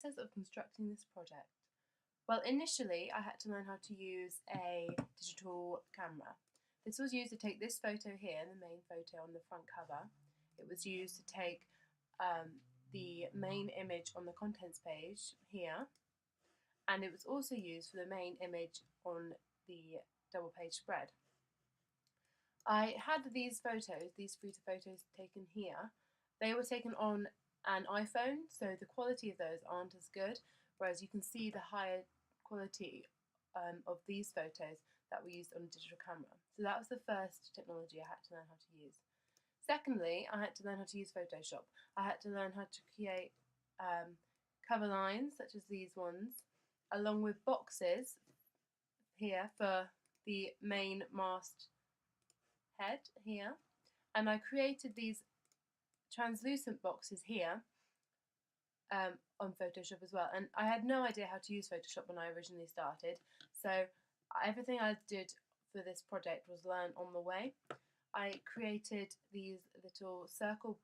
Process of constructing this project? Well, initially I had to learn how to use a digital camera. This was used to take this photo here, the main photo on the front cover. It was used to take the main image on the contents page here, and it was also used for the main image on the double page spread. I had these photos, these 3 photos taken here. They were taken on an iPhone, so the quality of those aren't as good, whereas you can see the higher quality of these photos that were used on a digital camera. So that was the first technology I had to learn how to use. Secondly, I had to learn how to use Photoshop. I had to learn how to create cover lines, such as these ones, along with boxes here for the main mast head here. And I created these translucent boxes here on Photoshop as well. And I had no idea how to use Photoshop when I originally started, so everything I did for this project was learn on the way. I created these little circle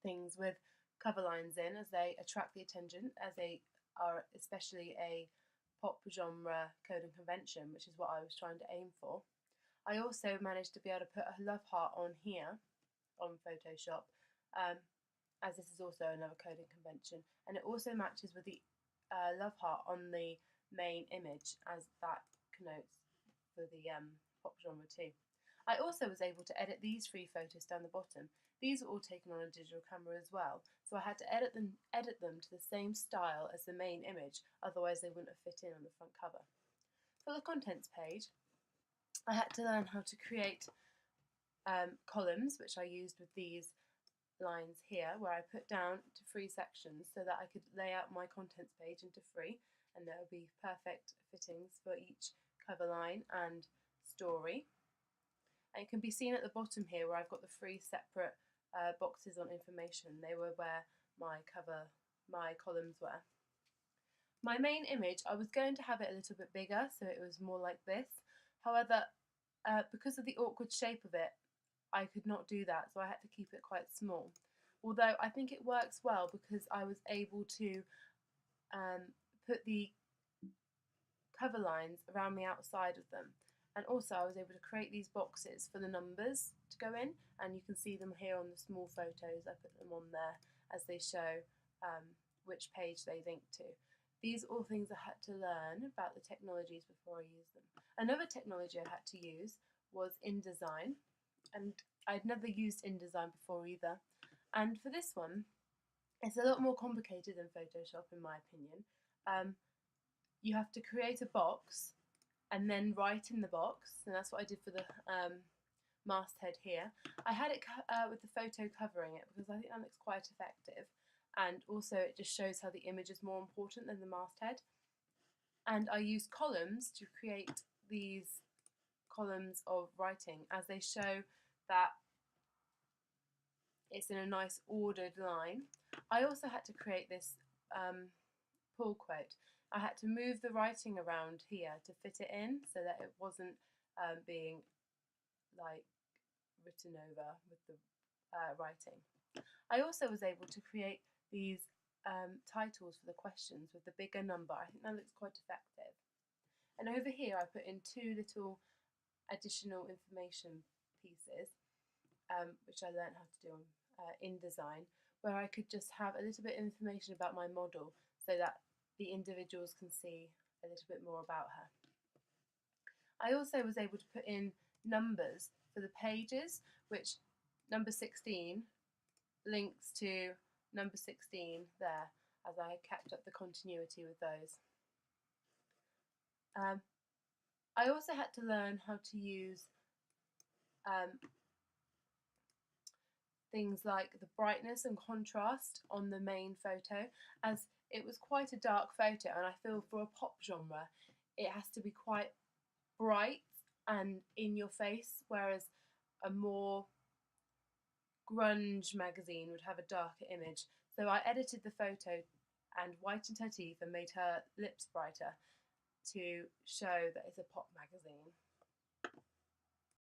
things with cover lines in, as they attract the attention, as they are especially a pop genre code and convention, which is what I was trying to aim for. I also managed to be able to put a love heart on here on Photoshop, as this is also another coding convention, and it also matches with the love heart on the main image, as that connotes for the pop genre too. I also was able to edit these 3 photos down the bottom. These were all taken on a digital camera as well, so I had to edit them to the same style as the main image, otherwise they wouldn't have fit in on the front cover. For the contents page, I had to learn how to create columns, which I used with these lines here, where I put down to 3 sections so that I could lay out my contents page into 3, and there would be perfect fittings for each cover line and story. And it can be seen at the bottom here where I've got the 3 separate boxes on information. They were where my columns were. My main image, I was going to have it a little bit bigger, so it was more like this. However, because of the awkward shape of it, I could not do that, so I had to keep it quite small. Although I think it works well because I was able to put the cover lines around the outside of them, and also I was able to create these boxes for the numbers to go in, and you can see them here on the small photos. I put them on there as they show which page they link to. These are all things I had to learn about the technologies before I used them. Another technology I had to use was InDesign, and I'd never used InDesign before either. And for this one, it's a lot more complicated than Photoshop in my opinion. You have to create a box and then write in the box, and that's what I did for the masthead here. I had it with the photo covering it because I think that looks quite effective, and also it just shows how the image is more important than the masthead. And I used columns to create these columns of writing, as they show that it's in a nice ordered line. I also had to create this pull quote. I had to move the writing around here to fit it in so that it wasn't being like written over with the writing. I also was able to create these titles for the questions with the bigger number. I think that looks quite effective. And over here I put in 2 little additional information pieces, which I learned how to do on InDesign, where I could just have a little bit of information about my model so that the individuals can see a little bit more about her. I also was able to put in numbers for the pages, which number 16 links to number 16 there, as I kept up the continuity with those. I also had to learn how to use things like the brightness and contrast on the main photo, as it was quite a dark photo, and I feel for a pop genre it has to be quite bright and in your face, whereas a more grunge magazine would have a darker image. So I edited the photo and whitened her teeth and made her lips brighter to show that it's a pop magazine.